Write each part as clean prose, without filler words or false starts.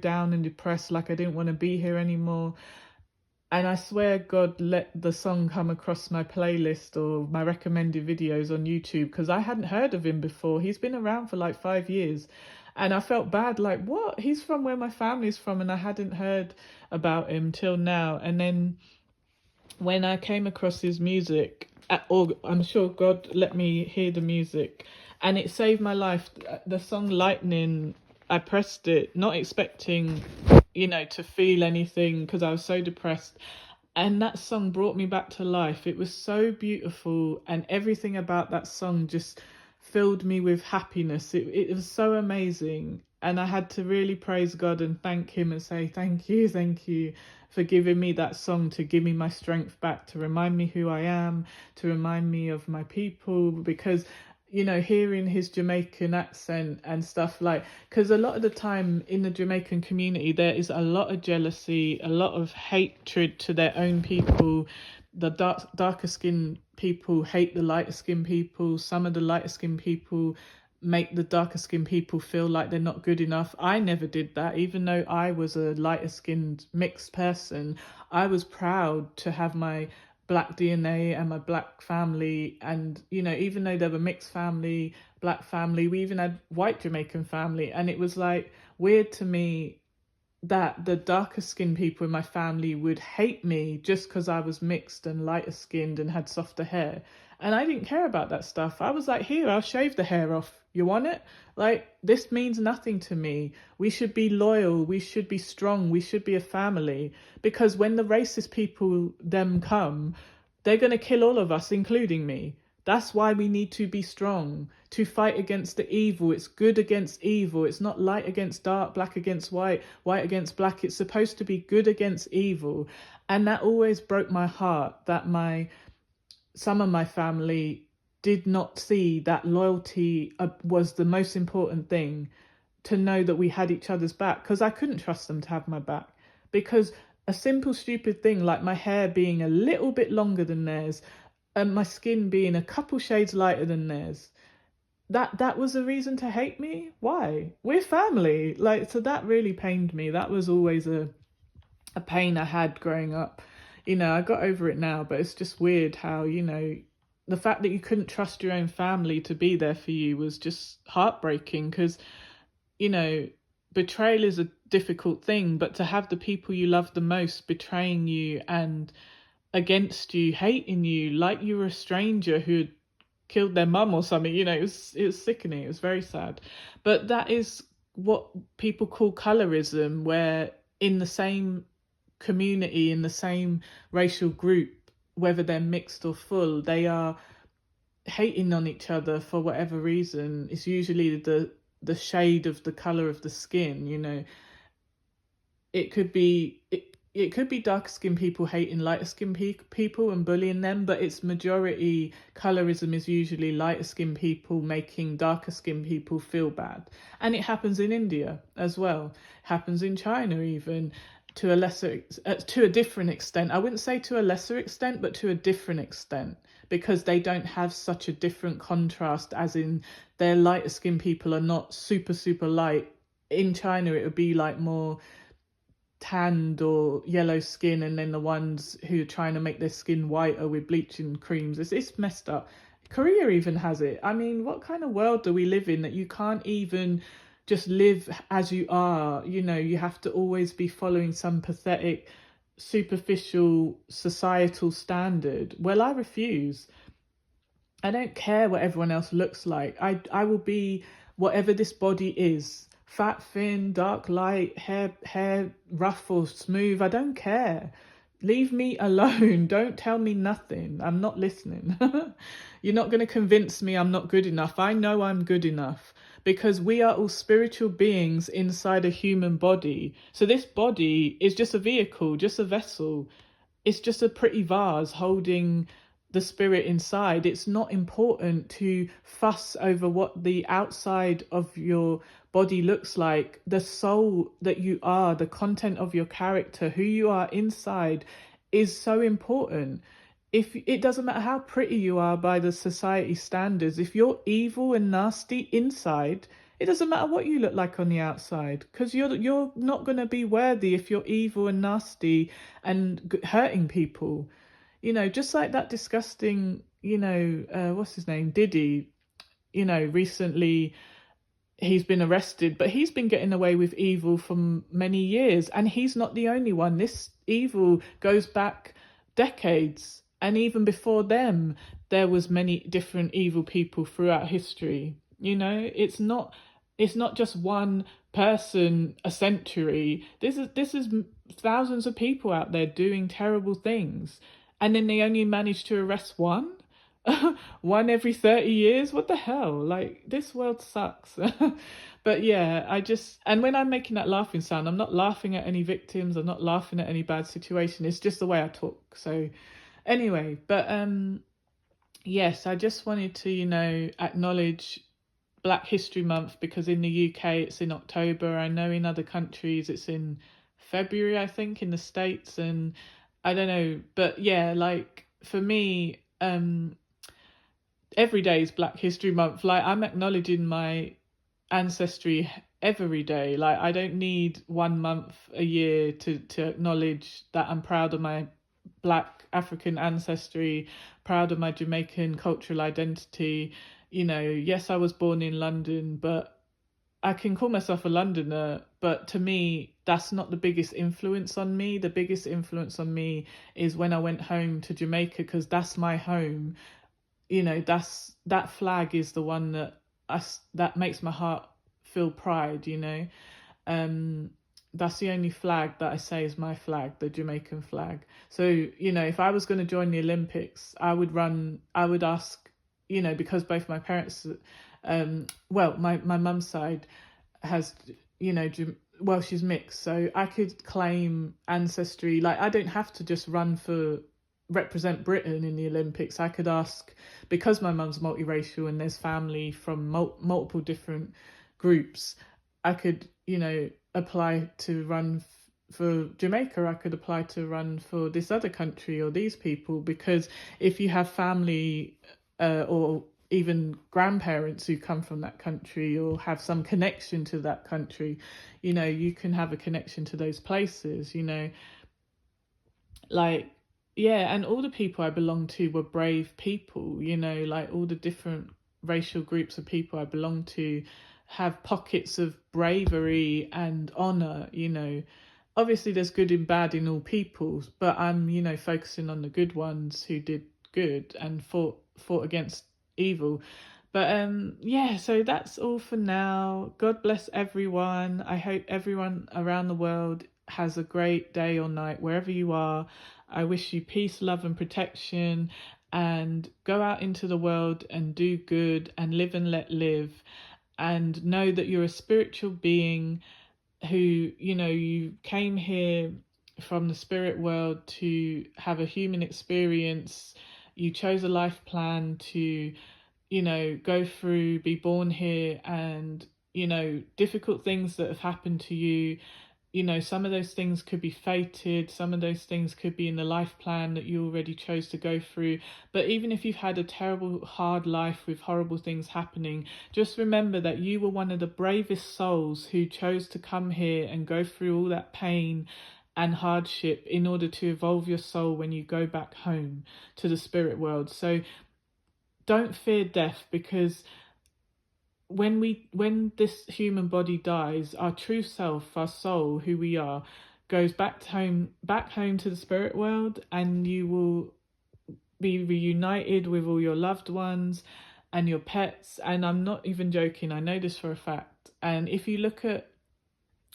down and depressed, like I didn't want to be here anymore. And I swear God let the song come across my playlist or my recommended videos on YouTube, because I hadn't heard of him before. He's been around for like 5 years. And I felt bad, like, what? He's from where my family's from, and I hadn't heard about him till now. And then when I came across his music, or I'm sure God let me hear the music, and it saved my life. The song Lightning, I pressed it, not expecting, to feel anything because I was so depressed. And that song brought me back to life. It was so beautiful, and everything about that song just filled me with happiness. It was so amazing. And I had to really praise God and thank him and say, thank you for giving me that song, to give me my strength back, to remind me who I am, to remind me of my people. Because hearing his Jamaican accent and stuff, like, because a lot of the time in the Jamaican community, there is a lot of jealousy, a lot of hatred to their own people. The darker skinned people hate the lighter skinned people. Some of the lighter skinned people make the darker skinned people feel like they're not good enough. I never did that. Even though I was a lighter skinned mixed person, I was proud to have my black DNA and my black family. And even though they were mixed family, black family, we even had white Jamaican family, and it was like weird to me that the darker skinned people in my family would hate me just because I was mixed and lighter skinned and had softer hair. And I didn't care about that stuff. I was like, here, I'll shave the hair off. You want it? Like, this means nothing to me. We should be loyal. We should be strong. We should be a family. Because when the racist people them come, they're going to kill all of us, including me. That's why we need to be strong, to fight against the evil. It's good against evil. It's not light against dark, black against white, white against black. It's supposed to be good against evil. And that always broke my heart, that some of my family did not see that loyalty was the most important thing, to know that we had each other's back, because I couldn't trust them to have my back. Because a simple stupid thing like my hair being a little bit longer than theirs and my skin being a couple shades lighter than theirs, that was a reason to hate me? Why? We're family. Like, so that really pained me. That was always a pain I had growing up. I got over it now, but it's just weird how, the fact that you couldn't trust your own family to be there for you was just heartbreaking. Because, betrayal is a difficult thing, but to have the people you love the most betraying you and against you, hating you like you were a stranger who had killed their mum or something, it was sickening. It was very sad. But that is what people call colorism, where in the same community, in the same racial group, whether they're mixed or full, they are hating on each other for whatever reason. It's usually the shade of the color of the skin. It could be darker skinned people hating lighter skinned people and bullying them, but it's majority colorism is usually lighter skinned people making darker skinned people feel bad. And it happens in India as well. It happens in China even, to a different extent. I wouldn't say to a lesser extent, but to a different extent, because they don't have such a different contrast, as in their lighter skinned people are not super, super light. In China, it would be like more tanned or yellow skin, and then the ones who are trying to make their skin whiter with bleaching creams. It's messed up. Korea even has it. I mean, what kind of world do we live in that you can't even just live as you are? You have to always be following some pathetic, superficial societal standard. Well, I refuse. I don't care what everyone else looks like. I will be whatever this body is. Fat, thin, dark, light, hair rough or smooth. I don't care. Leave me alone. Don't tell me nothing. I'm not listening. You're not going to convince me I'm not good enough. I know I'm good enough, because we are all spiritual beings inside a human body. So this body is just a vehicle, just a vessel. It's just a pretty vase holding the spirit inside. It's not important to fuss over what the outside of your body looks like. The soul that you are, the content of your character, who you are inside, is so important. If it doesn't matter how pretty you are by the society standards, if you're evil and nasty inside, It doesn't matter what you look like on the outside, because you're not going to be worthy if you're evil and nasty and hurting people. Just like that disgusting, what's his name, Diddy, recently he's been arrested, but he's been getting away with evil for many years, and he's not the only one. This evil goes back decades, and even before them there was many different evil people throughout history. It's not just one person a century. This is thousands of people out there doing terrible things, and then they only manage to arrest one. One every 30 years. What the hell? Like, this world sucks. But yeah, and when I'm making that laughing sound, I'm not laughing at any victims, I'm not laughing at any bad situation. It's just the way I talk. So anyway, but yes, I just wanted to, acknowledge Black History Month, because in the UK it's in October. I know in other countries it's in February, I think, in the States, and I don't know. But yeah, like for me, every day is Black History Month. Like, I'm acknowledging my ancestry every day. Like, I don't need 1 month a year to acknowledge that I'm proud of my Black African ancestry, proud of my Jamaican cultural identity. Yes, I was born in London, but I can call myself a Londoner, but to me, that's not the biggest influence on me. The biggest influence on me is when I went home to Jamaica, because that's my home. That flag is the one that makes my heart feel pride. That's the only flag that I say is my flag, the Jamaican flag. So if I was going to join the Olympics, I would ask, because both my parents, well, my mum's side has, well, she's mixed, so I could claim ancestry. Like, I don't have to just represent Britain in the Olympics. I could ask, because my mum's multiracial and there's family from multiple different groups, I could, apply to run for Jamaica. I could apply to run for this other country or these people, because if you have family or even grandparents who come from that country or have some connection to that country, you can have a connection to those places, like, yeah. And all the people I belong to were brave people, like all the different racial groups of people I belong to have pockets of bravery and honor. Obviously there's good and bad in all peoples, but I'm, focusing on the good ones who did good and fought against evil. But yeah, so that's all for now. God bless everyone. I hope everyone around the world has a great day or night wherever you are. I wish you peace, love and protection, and go out into the world and do good and live and let live, and know that you're a spiritual being who, you came here from the spirit world to have a human experience. You chose a life plan to, go through, be born here, and, difficult things that have happened to you. Some of those things could be fated, some of those things could be in the life plan that you already chose to go through. But even if you've had a terrible, hard life with horrible things happening, just remember that you were one of the bravest souls who chose to come here and go through all that pain and hardship in order to evolve your soul when you go back home to the spirit world. So don't fear death, because when this human body dies, our true self, our soul, who we are, goes back home to the spirit world, and you will be reunited with all your loved ones and your pets. And I'm not even joking, I know this for a fact. And if you look at,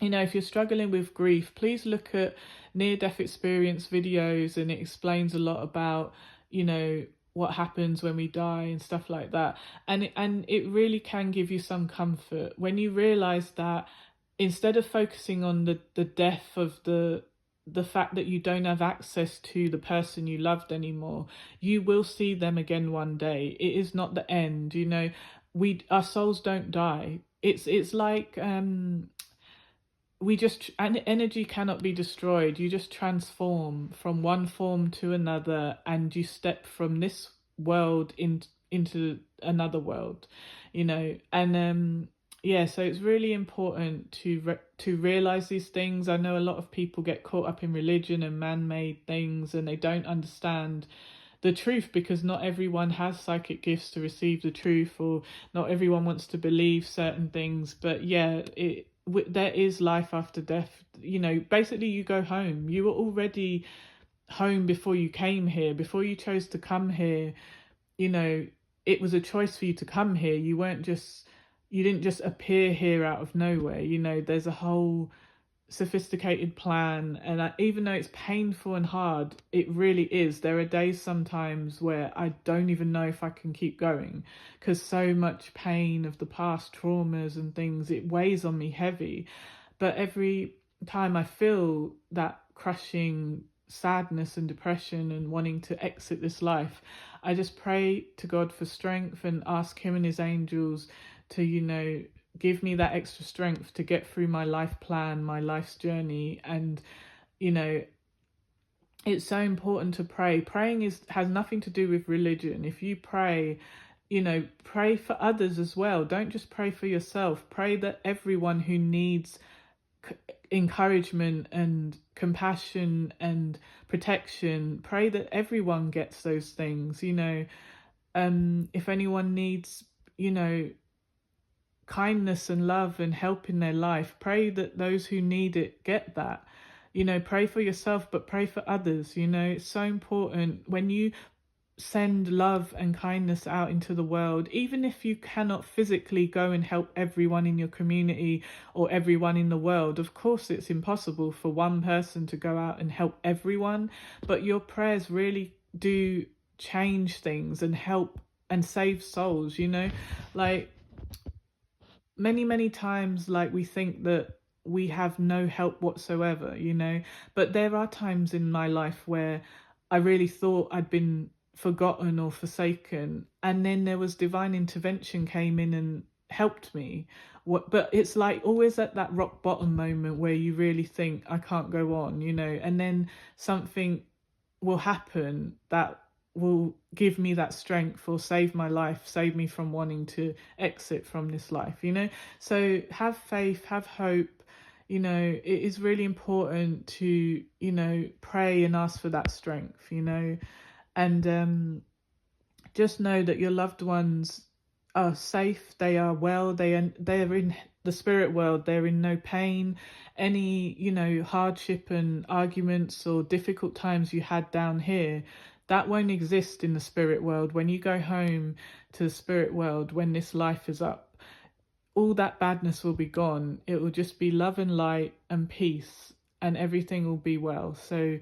if you're struggling with grief, please look at near-death experience videos, and it explains a lot about, what happens when we die and stuff like that. And it really can give you some comfort when you realize that instead of focusing on the death of the fact that you don't have access to the person you loved anymore, you will see them again one day. It is not the end. Our souls don't die. It's like energy cannot be destroyed. You just transform from one form to another, and you step from this world into another world, and Yeah, so it's really important to realize these things. I know a lot of people get caught up in religion and man-made things, and they don't understand the truth, because not everyone has psychic gifts to receive the truth, or not everyone wants to believe certain things. But yeah, there is life after death. You know, basically you go home. You were already home before you came here, before you chose to come here. You know, it was a choice for you to come here. You didn't just appear here out of nowhere. You know, there's a whole sophisticated plan, and even though it's painful and hard, it really is. There are days sometimes where I don't even know if I can keep going, because so much pain of the past traumas and things, it weighs on me heavy. But every time I feel that crushing sadness and depression and wanting to exit this life, I just pray to God for strength and ask him and his angels to, you know, give me that extra strength to get through my life plan, my life's journey. And, you know, it's so important to pray. Praying has nothing to do with religion. If you pray, you know, pray for others as well. Don't just pray for yourself. Pray that everyone who needs encouragement and compassion and protection, pray that everyone gets those things. You know, if anyone needs, you know, kindness and love and help in their life, pray that those who need it get that. You know, pray for yourself, but pray for others. You know, it's so important when you send love and kindness out into the world, even if you cannot physically go and help everyone in your community or everyone in the world. Of course, it's impossible for one person to go out and help everyone, but your prayers really do change things and help and save souls, you know? Like, many times, like, we think that we have no help whatsoever, you know, but there are times in my life where I really thought I'd been forgotten or forsaken, and then there was divine intervention came in and helped me. But it's like always at that rock bottom moment where you really think I can't go on, you know, and then something will happen that will give me that strength or save my life, save me from wanting to exit from this life, you know? So have faith, have hope. You know, it is really important to, you know, pray and ask for that strength, you know, and just know that your loved ones are safe, they are well, they're in the spirit world, they're in no pain. Any, you know, hardship and arguments or difficult times you had down here, that won't exist in the spirit world. When you go home to the spirit world, when this life is up, all that badness will be gone. It will just be love and light and peace, and everything will be well. So,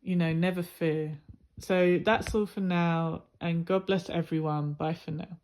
you know, never fear. So that's all for now, and God bless everyone. Bye for now.